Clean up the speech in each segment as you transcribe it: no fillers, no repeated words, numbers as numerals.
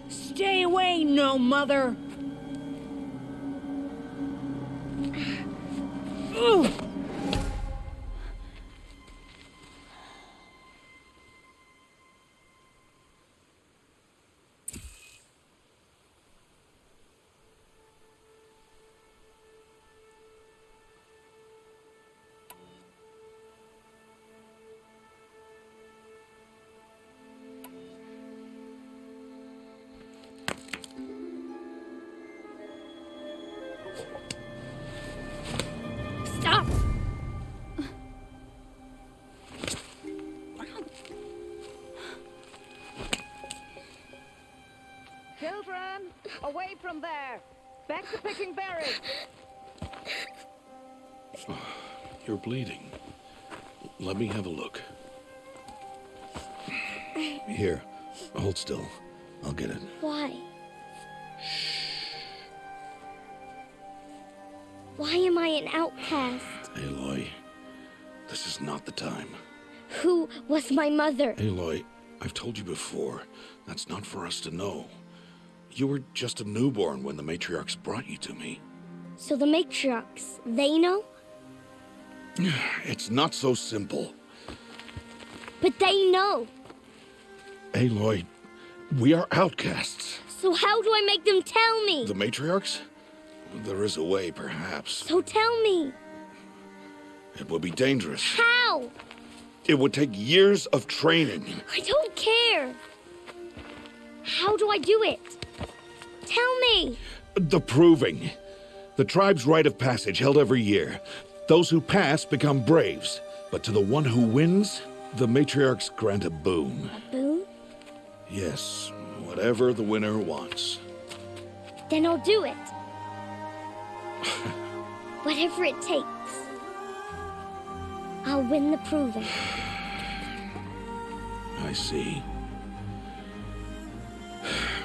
Stay away, no mother! Ugh. Stop! Children, away from there. Back to picking berries. You're bleeding. Let me have a look. Here, hold still. I'll get it. Why? Why am I an outcast? Aloy, this is not the time. Who was my mother? Aloy, I've told you before, that's not for us to know. You were just a newborn when the matriarchs brought you to me. So the matriarchs, they know? It's not so simple. But they know. Aloy, we are outcasts. So how do I make them tell me? The matriarchs? There is a way, perhaps. So tell me. It would be dangerous. How? It would take years of training. I don't care. How do I do it? Tell me. The proving. The tribe's rite of passage held every year. Those who pass become braves. But to the one who wins, the matriarchs grant a boon. A boon? Yes, whatever the winner wants. Then I'll do it. Whatever it takes. I'll win the proving. I see.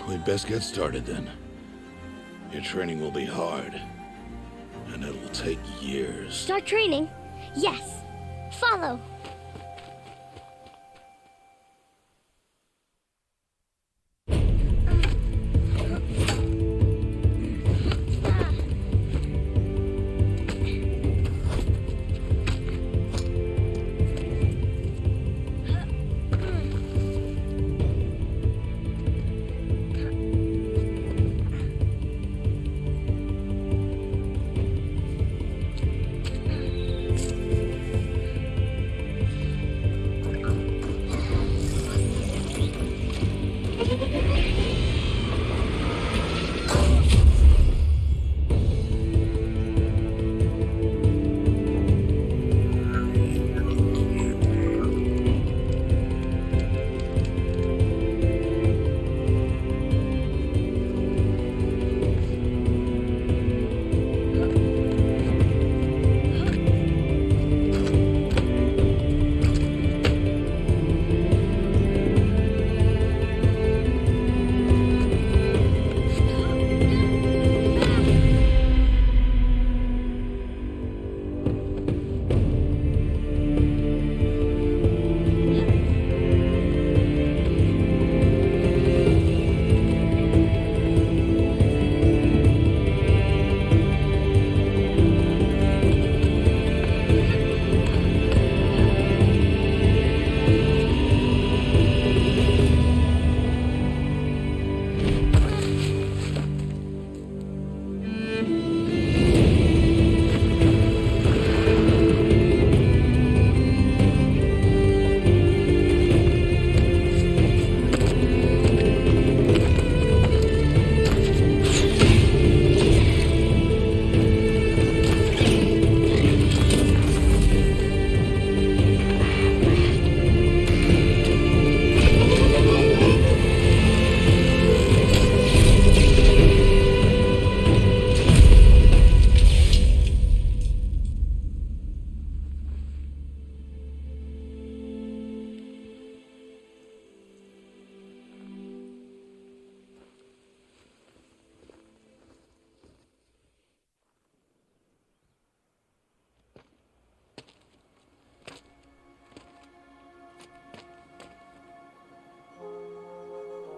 We'd best get started then. Your training will be hard, and it will take years. Start training? Yes. Follow.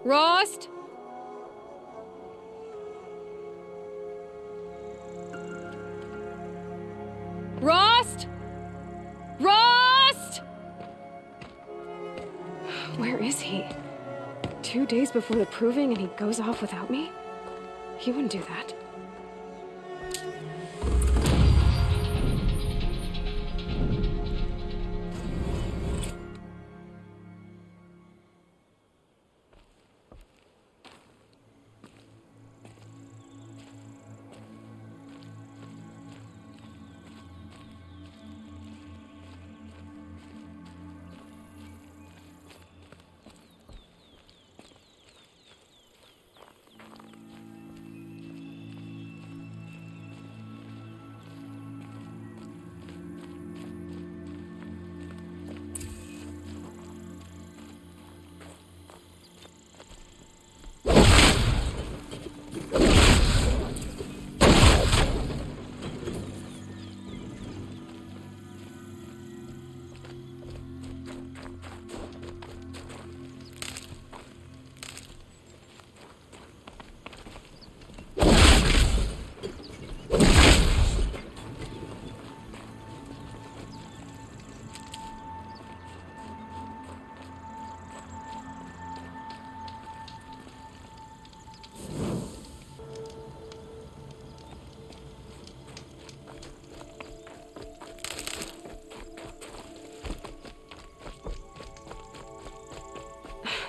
Rost? Rost? Rost? Where is he? 2 days before the proving and he goes off without me? He wouldn't do that.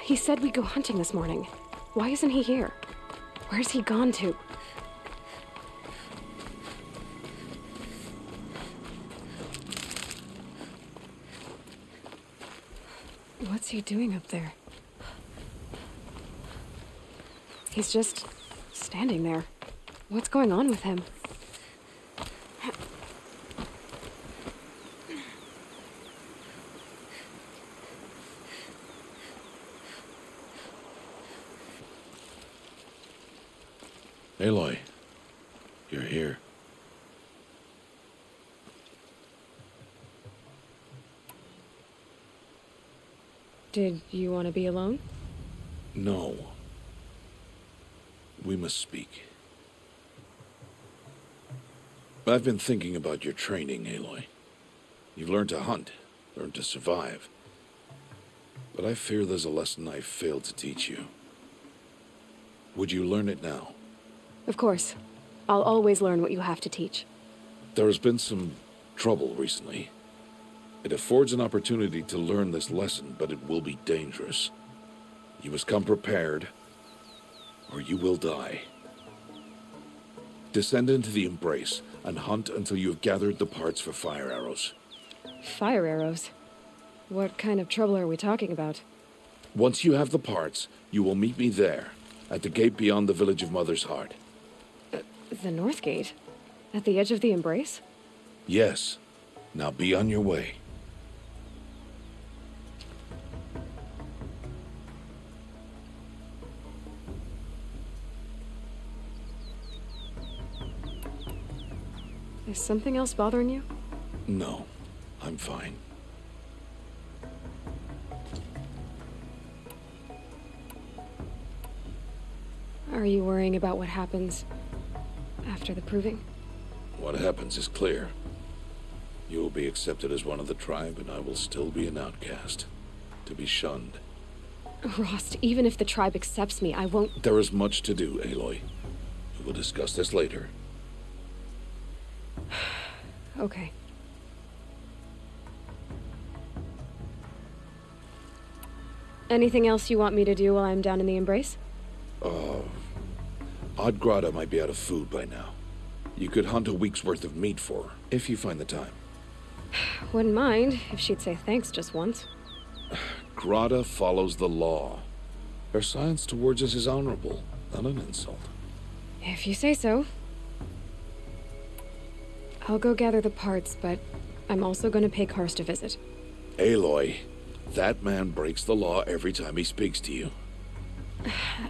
He said we'd go hunting this morning. Why isn't he here? Where's he gone to? What's he doing up there? He's just standing there. What's going on with him? Aloy, you're here. Did you want to be alone? No. We must speak. I've been thinking about your training, Aloy. You've learned to hunt, learned to survive. But I fear there's a lesson I've failed to teach you. Would you learn it now? Of course. I'll always learn what you have to teach. There has been some trouble recently. It affords an opportunity to learn this lesson, but it will be dangerous. You must come prepared, or you will die. Descend into the embrace and hunt until you have gathered the parts for fire arrows. Fire arrows? What kind of trouble are we talking about? Once you have the parts, you will meet me there, at the gate beyond the village of Mother's Heart. The North Gate? At the edge of the embrace? Yes. Now be on your way. Is something else bothering you? No, I'm fine. Are you worrying about what happens after the proving? What happens is clear. You will be accepted as one of the tribe, and I will still be an outcast, to be shunned. Rost, even if the tribe accepts me, I won't... There is much to do, Aloy. We will discuss this later. Okay. Anything else you want me to do while I'm down in the embrace? Odd Grotto might be out of food by now. You could hunt a week's worth of meat for her, if you find the time. Wouldn't mind if she'd say thanks just once. Grotto follows the law. Her science towards us is honorable, not an insult. If you say so. I'll go gather the parts, but I'm also going to pay Karst a visit. Aloy, that man breaks the law every time he speaks to you.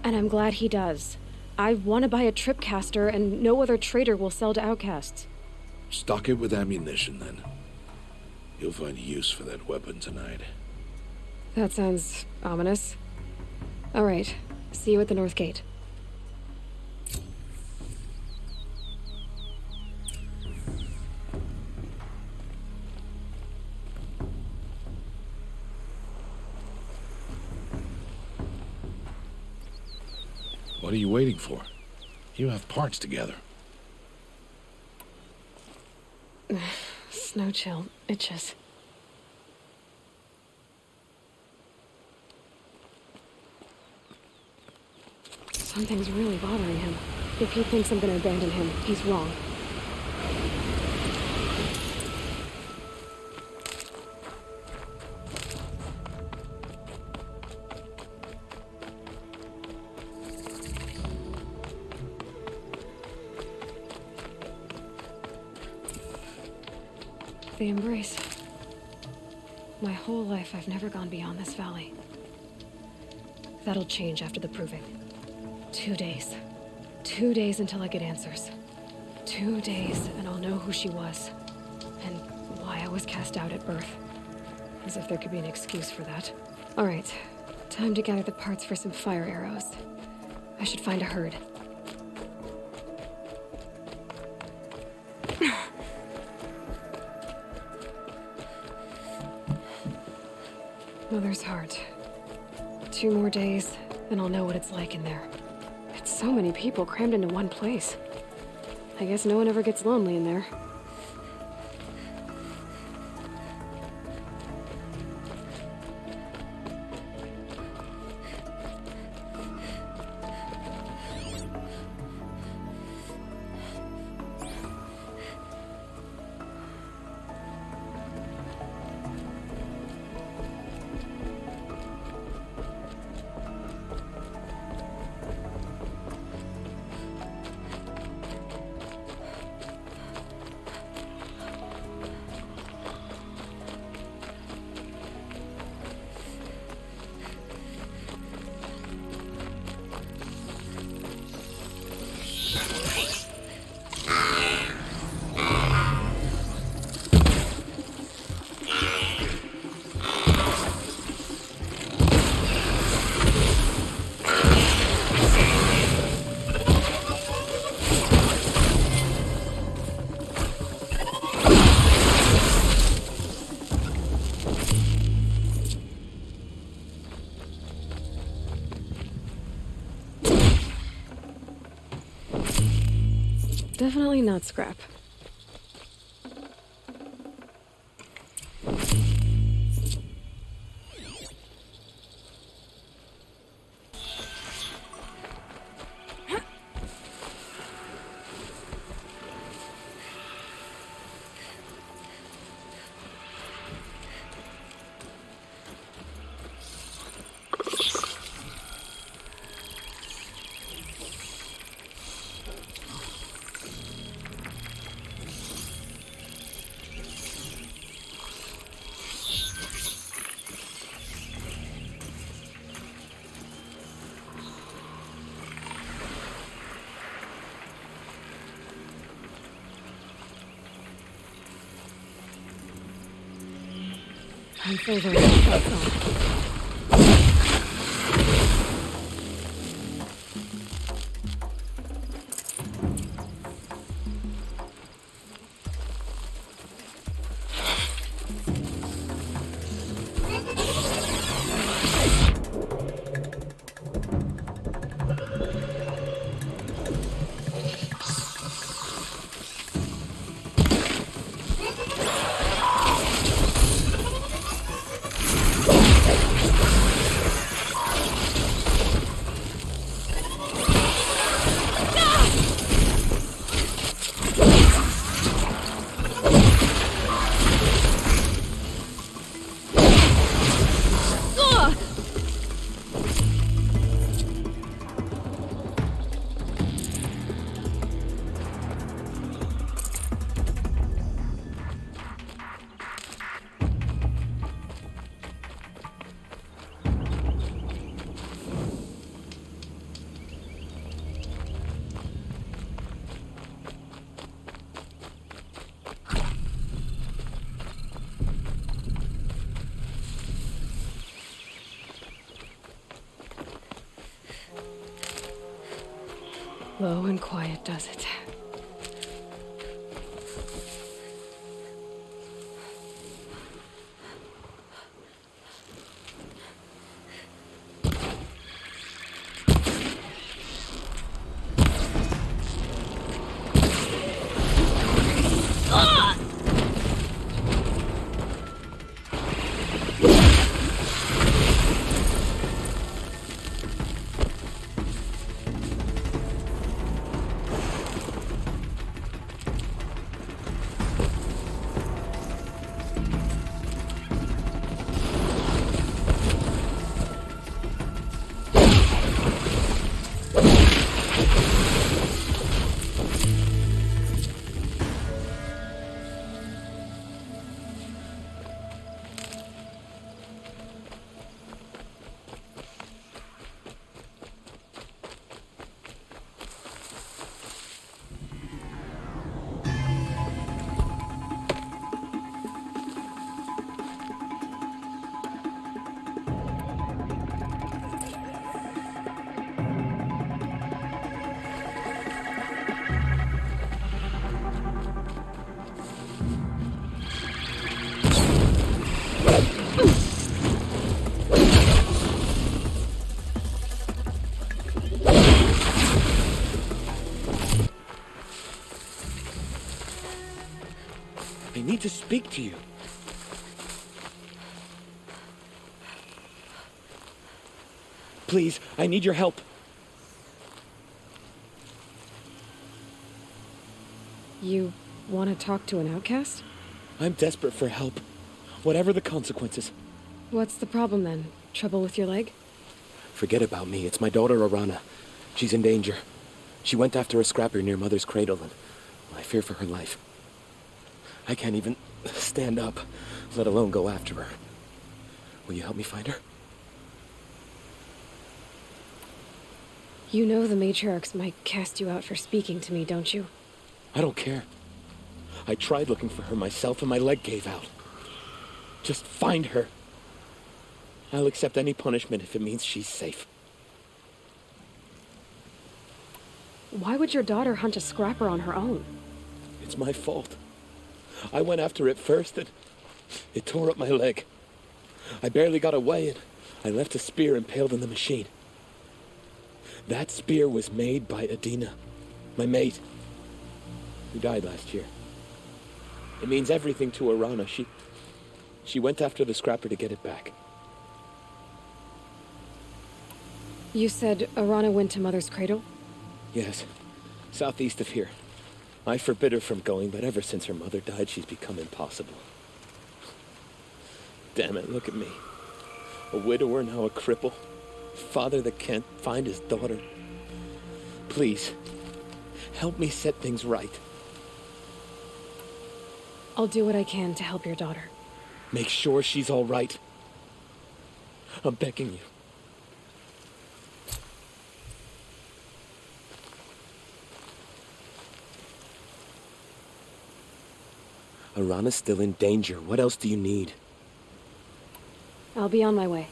And I'm glad he does. I want to buy a tripcaster, and no other trader will sell to outcasts. Stock it with ammunition, then. You'll find use for that weapon tonight. That sounds ominous. All right, See you at the north gate. What are you waiting for? You have parts together. Snow chill itches. Something's really bothering him. If he thinks I'm gonna abandon him, he's wrong. The embrace. My whole life, I've never gone beyond this valley. That'll change after the proving. 2 days. 2 days until I get answers. 2 days, and I'll know who she was. And why I was cast out at birth. As if there could be an excuse for that. Alright, time to gather the parts for some fire arrows. I should find a herd. Mother's heart. 2 more days, then I'll know what it's like in there. It's so many people crammed into one place. I guess no one ever gets lonely in there. Definitely not scrap. I'm favoring the Low and quiet does it. I need to speak to you. Please, I need your help. You want to talk to an outcast? I'm desperate for help. Whatever the consequences. What's the problem then? Trouble with your leg? Forget about me. It's my daughter, Arana. She's in danger. She went after a scrapper near Mother's cradle, and I fear for her life. I can't even stand up, let alone go after her. Will you help me find her? You know the matriarchs might cast you out for speaking to me, don't you? I don't care. I tried looking for her myself and my leg gave out. Just find her. I'll accept any punishment if it means she's safe. Why would your daughter hunt a scrapper on her own? It's my fault. I went after it first and it tore up my leg. I barely got away and I left a spear impaled in the machine. That spear was made by Adina, my mate, who died last year. It means everything to Arana. She went after the scrapper to get it back. You said Arana went to Mother's cradle? Yes, southeast of here. I forbid her from going, but ever since her mother died, she's become impossible. Damn it, look at me. A widower, now a cripple. Father that can't find his daughter. Please, help me set things right. I'll do what I can to help your daughter. Make sure she's all right. I'm begging you. Arana's still in danger. What else do you need? I'll be on my way.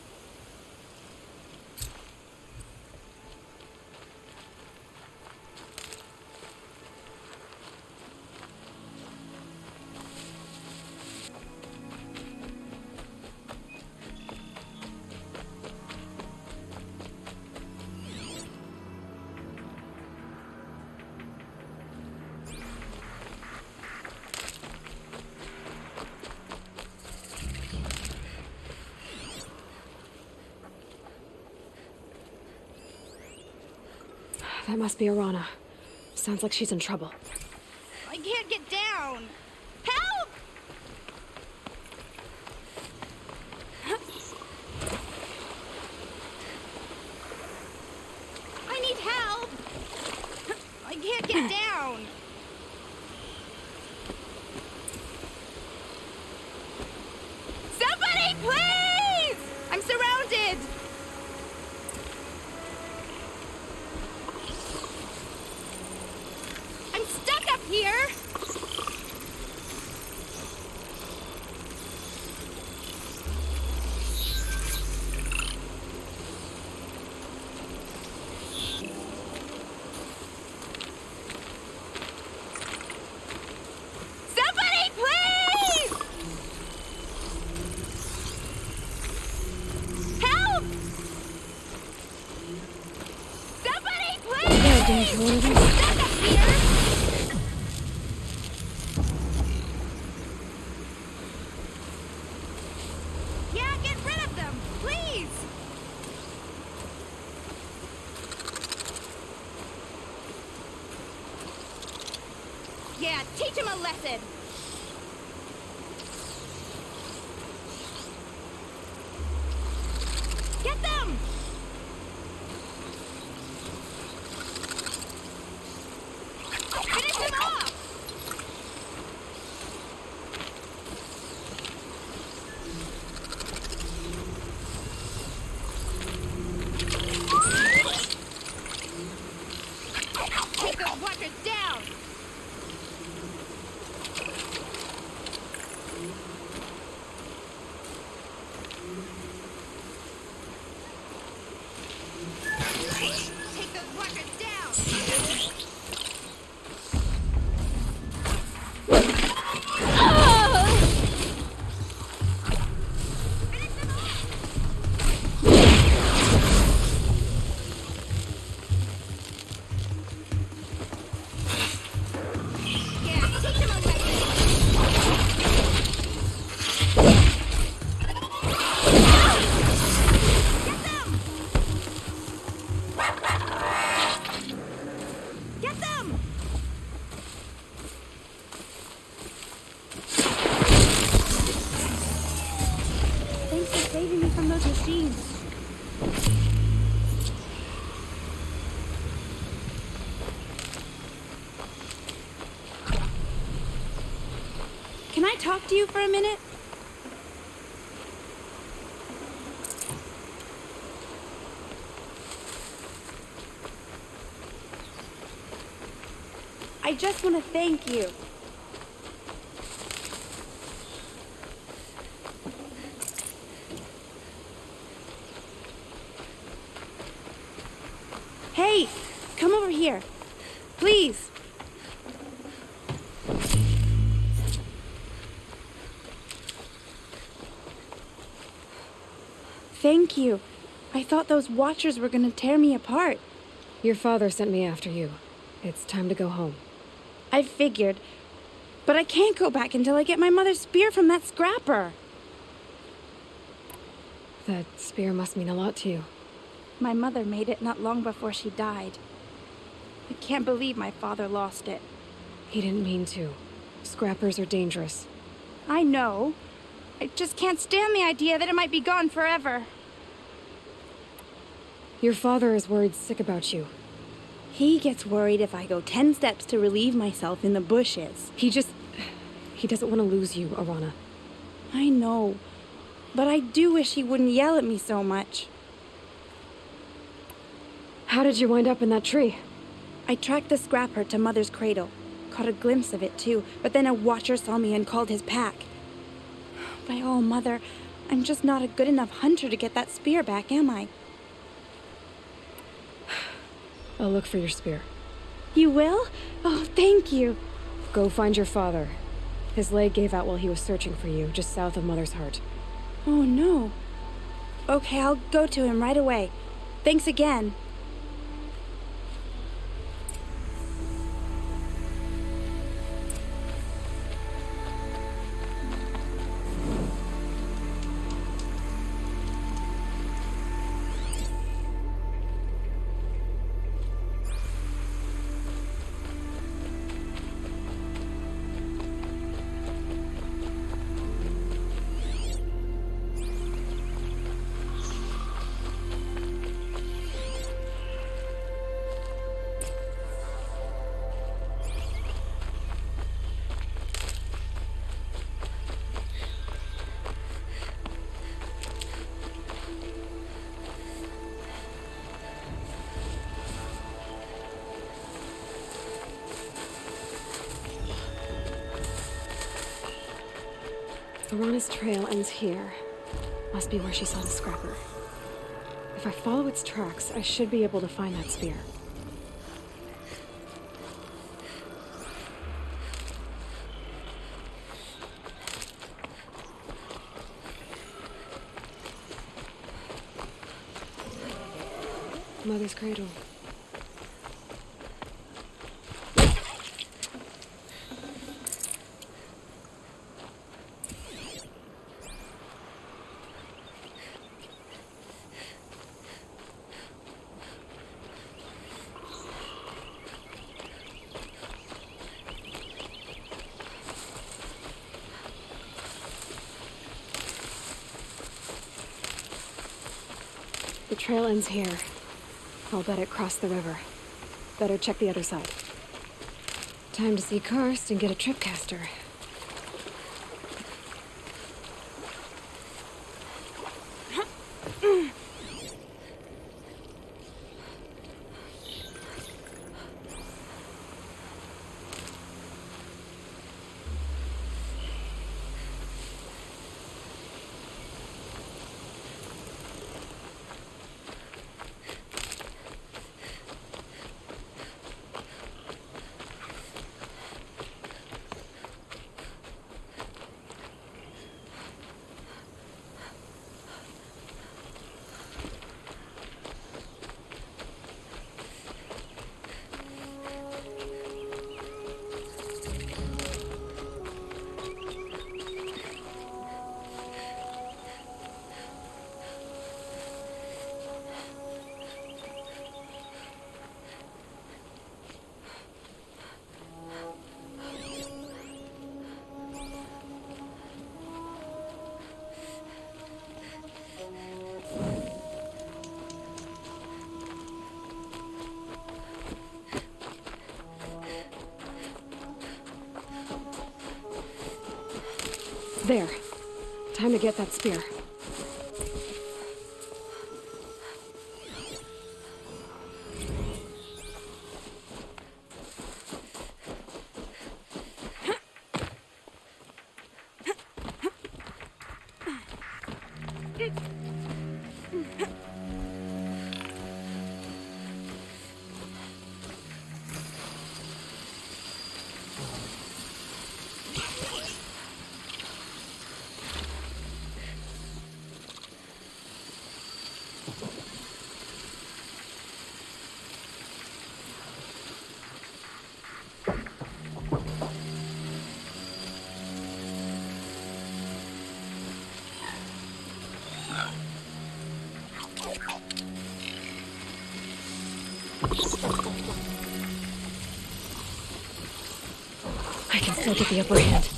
That must be Arana. Sounds like she's in trouble. I can't get down. Help! I need help. I can't get down. Somebody, please! I'm surrounded. I'm stuck up here. Yeah, get rid of them, please! Yeah, teach him a lesson! Get them! Finish them off! Take those walkers down! Take those walkers down! Finish them off! Yeah, teach him a lesson! Get them! Get them! Thanks for saving me from those machines. Can I talk to you for a minute? I just want to thank you. Hey, come over here. Please. Thank you. I thought those watchers were gonna tear me apart. Your father sent me after you. It's time to go home. I figured. But I can't go back until I get my mother's spear from that scrapper. That spear must mean a lot to you. My mother made it not long before she died. I can't believe my father lost it. He didn't mean to. Scrappers are dangerous. I know. I just can't stand the idea that it might be gone forever. Your father is worried sick about you. He gets worried if I go 10 steps to relieve myself in the bushes. He doesn't want to lose you, Arana. I know. But I do wish he wouldn't yell at me so much. How did you wind up in that tree? I tracked the scrapper to Mother's cradle. Caught a glimpse of it too, but then a watcher saw me and called his pack. By all, Mother, I'm just not a good enough hunter to get that spear back, am I? I'll look for your spear. You will? Oh, thank you. Go find your father. His leg gave out while he was searching for you, just south of Mother's Heart. Oh, no. Okay, I'll go to him right away. Thanks again. Arana's trail ends here. Must be where she saw the scrapper. If I follow its tracks, I should be able to find that spear. Mother's cradle. trail ends here. I'll bet it crossed the river. Better check the other side. Time to see Karst and get a tripcaster. There. Time to get that spear. I can still get the upper hand.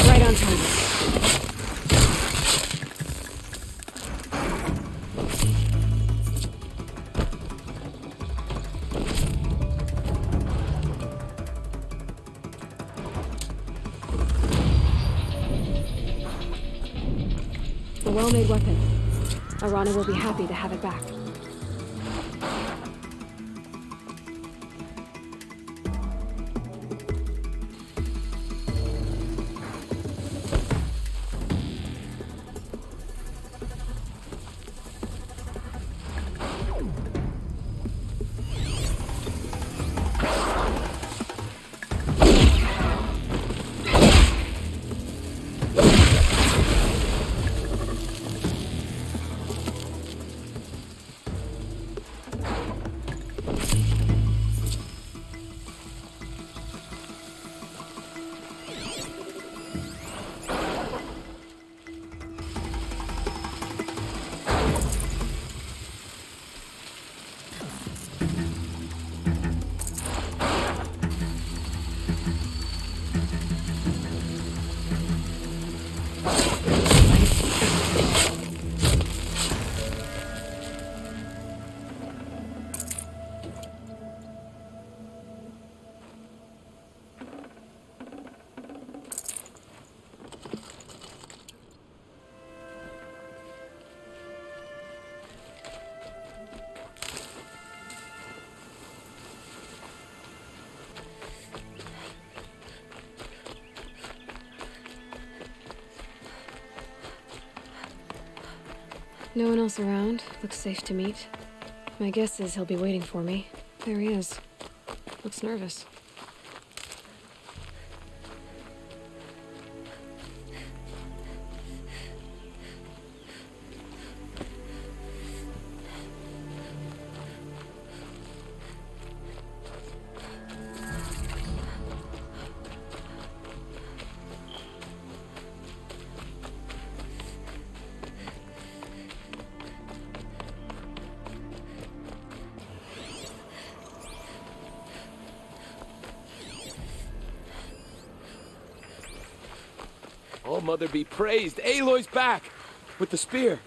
Right on time. A well-made weapon. Arana will be happy to have it back. No one else around. Looks safe to meet. My guess is he'll be waiting for me. There he is. Looks nervous. Oh, Mother be praised. Aloy's back with the spear.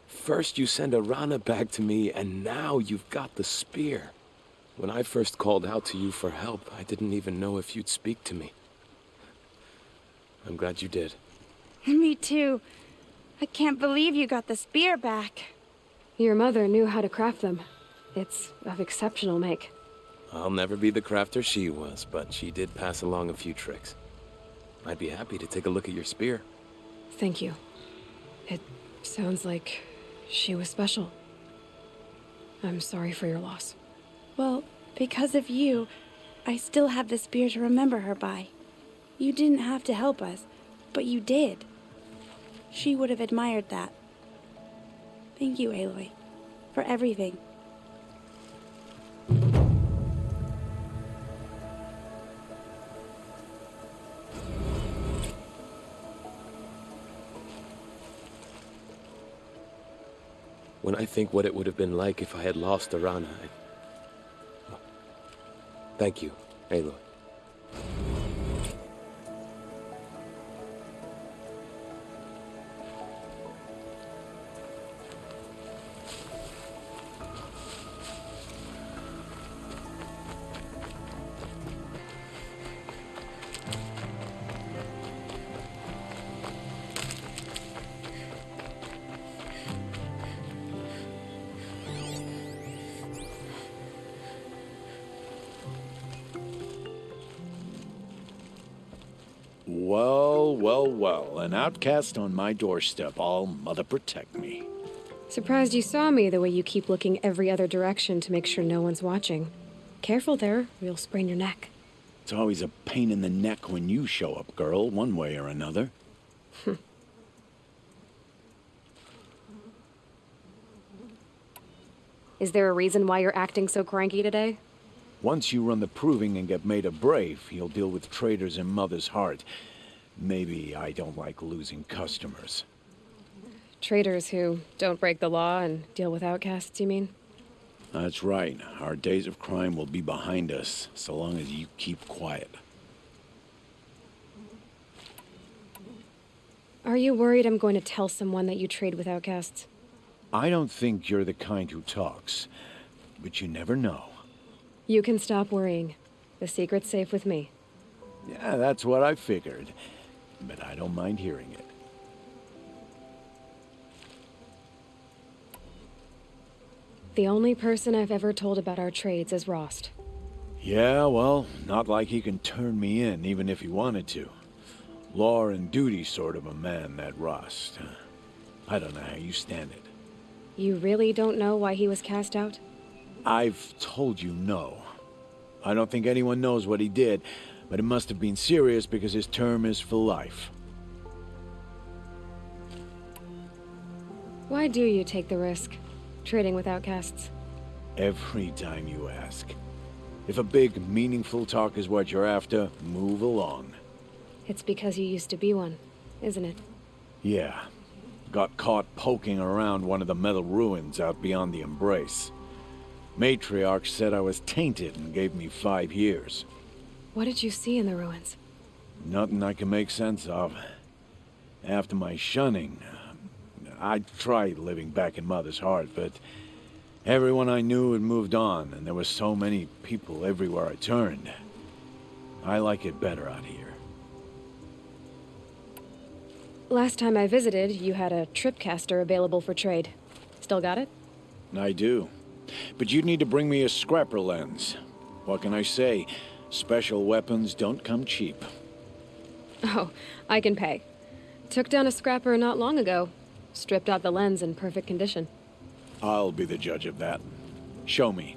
First you send Arana back to me, and now you've got the spear. When I first called out to you for help, I didn't even know if you'd speak to me. I'm glad you did. Me too. I can't believe you got the spear back. Your mother knew how to craft them. It's of exceptional make. I'll never be the crafter she was, but she did pass along a few tricks. I'd be happy to take a look at your spear. Thank you. It sounds like she was special. I'm sorry for your loss. Well, because of you, I still have the spear to remember her by. You didn't have to help us, but you did. She would have admired that. Thank you, Aloy, for everything. When I think what it would have been like if I had lost Arana, Thank you, Aloy. Well, well, well. An outcast on my doorstep. All mother protect me. Surprised you saw me the way you keep looking every other direction to make sure no one's watching. Careful there, or you'll sprain your neck. It's always a pain in the neck when you show up, girl, one way or another. Is there a reason why you're acting so cranky today? Once you run the proving and get made a brave, you'll deal with traitors in Mother's heart. Maybe I don't like losing customers. Traitors who don't break the law and deal with outcasts, you mean? That's right. Our days of crime will be behind us, so long as you keep quiet. Are you worried I'm going to tell someone that you trade with outcasts? I don't think you're the kind who talks, but you never know. You can stop worrying. The secret's safe with me. Yeah, that's what I figured, but I don't mind hearing it. The only person I've ever told about our trades is Rost. Yeah, well, not like he can turn me in, even if he wanted to. Law and duty sort of a man, that Rost. I don't know how you stand it. You really don't know why he was cast out? I've told you no. I don't think anyone knows what he did, but it must have been serious because his term is for life. Why do you take the risk, trading with outcasts? Every time you ask. If a big, meaningful talk is what you're after, move along. It's because you used to be one, isn't it? Yeah. Got caught poking around one of the metal ruins out beyond the Embrace. Matriarch said I was tainted and gave me 5 years. What did you see in the ruins? Nothing I can make sense of. After my shunning, I tried living back in Mother's heart, but everyone I knew had moved on, and there were so many people everywhere I turned. I like it better out here. Last time I visited, you had a tripcaster available for trade. Still got it? I do. But you'd need to bring me a scrapper lens. What can I say? Special weapons don't come cheap. Oh, I can pay. Took down a scrapper not long ago. Stripped out the lens in perfect condition. I'll be the judge of that. Show me.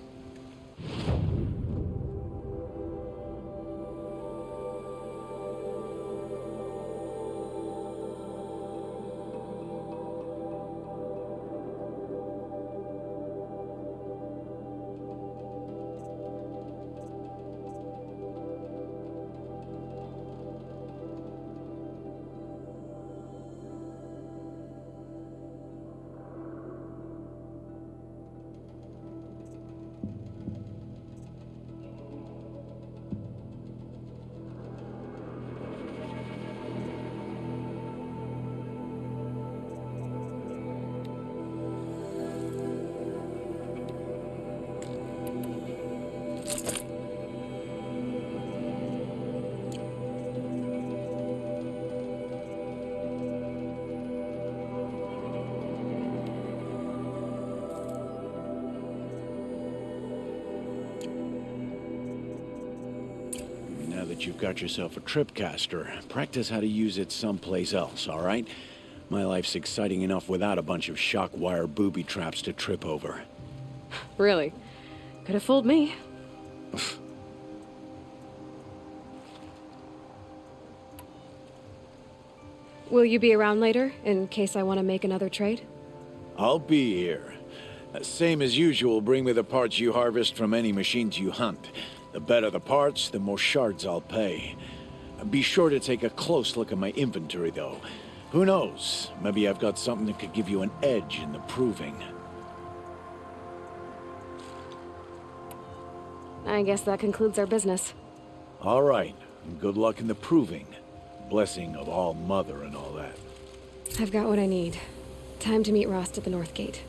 that you've got yourself a tripcaster, practice how to use it someplace else, all right? My life's exciting enough without a bunch of shock wire booby traps to trip over. Really? Could have fooled me. Will you be around later, in case I want to make another trade? I'll be here. Same as usual, bring me the parts you harvest from any machines you hunt. The better the parts, the more shards I'll pay. Be sure to take a close look at my inventory, though. Who knows? Maybe I've got something that could give you an edge in the proving. I guess that concludes our business. All right. Good luck in the proving. Blessing of All Mother and all that. I've got what I need. Time to meet Rost at the North Gate.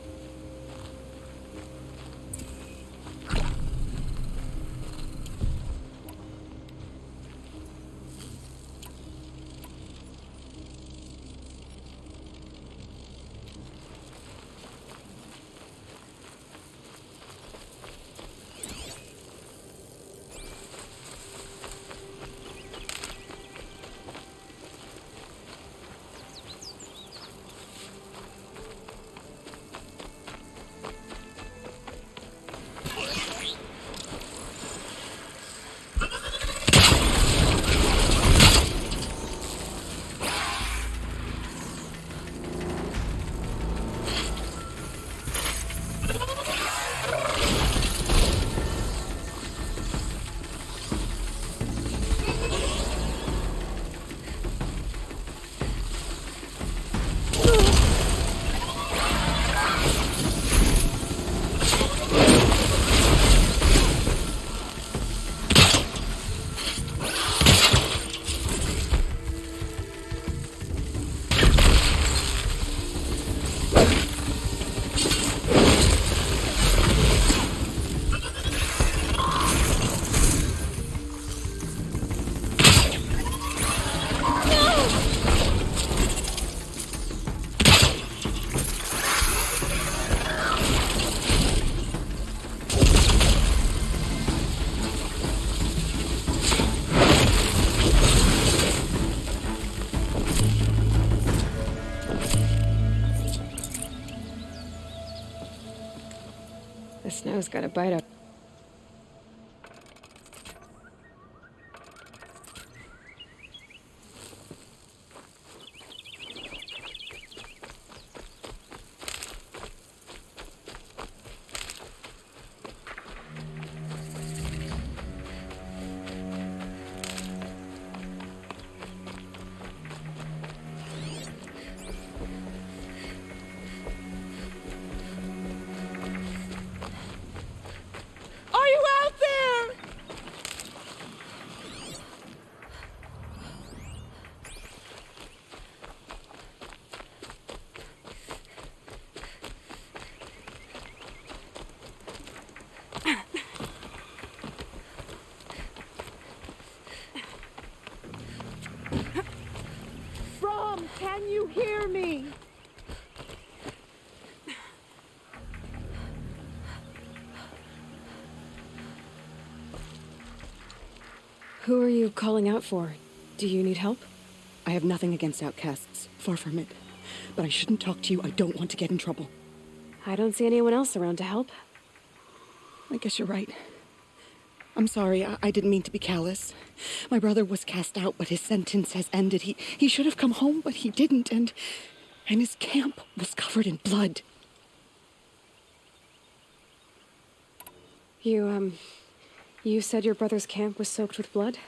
The snow's got a bite up. Are you out there? Brom, can you hear me? Who are you calling out for? Do you need help? I have nothing against outcasts. Far from it. But I shouldn't talk to you. I don't want to get in trouble. I don't see anyone else around to help. I guess you're right. I'm sorry. I didn't mean to be callous. My brother was cast out, but his sentence has ended. He should have come home, but he didn't, and his camp was covered in blood. You said your brother's camp was soaked with blood?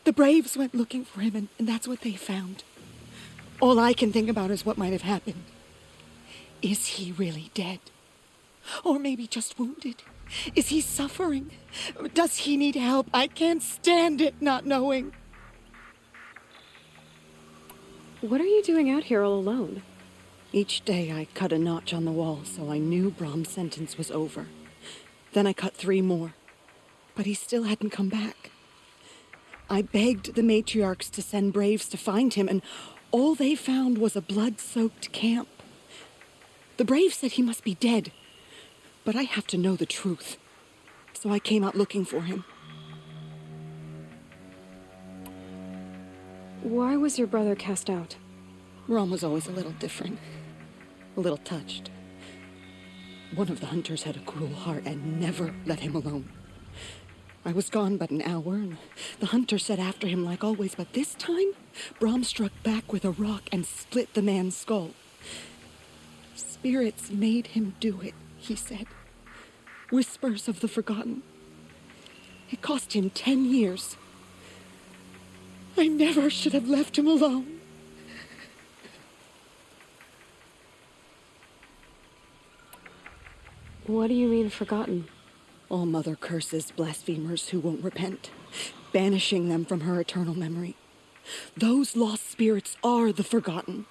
The Braves went looking for him, and that's what they found. All I can think about is what might have happened. Is he really dead? Or maybe just wounded? Is he suffering? Does he need help? I can't stand it not knowing. What are you doing out here all alone? Each day I cut a notch on the wall, so I knew Brom's sentence was over. Then I cut 3 more. But he still hadn't come back. I begged the matriarchs to send braves to find him, and all they found was a blood-soaked camp. The braves said he must be dead, but I have to know the truth. So I came out looking for him. Why was your brother cast out? Rom was always a little different. A little touched. One of the hunters had a cruel heart and never let him alone. I was gone but an hour, and the hunter set after him like always, but this time, Brom struck back with a rock and split the man's skull. Spirits made him do it, he said. Whispers of the forgotten. It cost him 10 years. I never should have left him alone. What do you mean, forgotten? All Mother curses blasphemers who won't repent, banishing them from her eternal memory. Those lost spirits are the forgotten.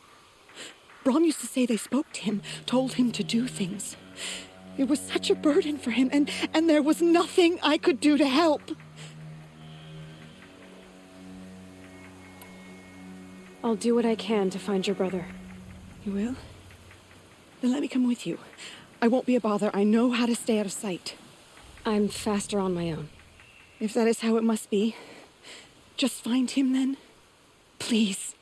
Brom used to say they spoke to him, told him to do things. It was such a burden for him, and there was nothing I could do to help. I'll do what I can to find your brother. You will? Then let me come with you. I won't be a bother. I know how to stay out of sight. I'm faster on my own. If that is how it must be, just find him then. Please.